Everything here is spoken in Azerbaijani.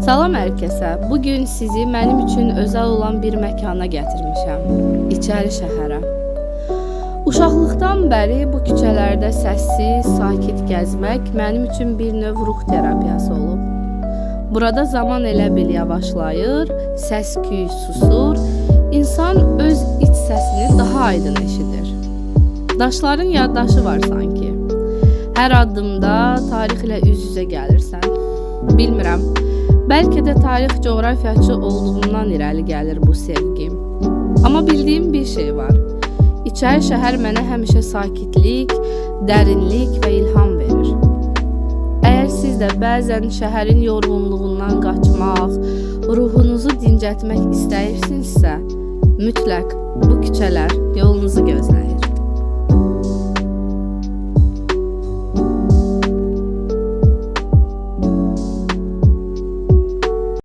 Salam hər kəsə. Bugün sizi mənim üçün özəl olan bir məkana gətirmişəm. İçəri şəhərə. Uşaqlıqdan bəri bu küçələrdə səssiz, sakit gəzmək mənim üçün bir növ ruh terapiyası olub. Burada zaman elə bil yavaşlayır, səs-küy susur, insan öz iç səsini daha aydın eşidir. Daşların yaddaşı var sanki. Hər addımda tarixlə üz-üzə gəlirsən. Bilmirəm, bəlkə də tarix coğrafiyaçı olduğumdan irəli gəlir bu sevgim. Amma bildiyim bir şey var. İçəri şəhər mənə həmişə sakitlik, dərinlik və ilham verir. Əgər siz də bəzən şəhərin yorğunluğundan qaçmaq, ruhunuzu dincəltmək istəyirsinizsə, mütləq bu küçələr yolunuzu gözləyir.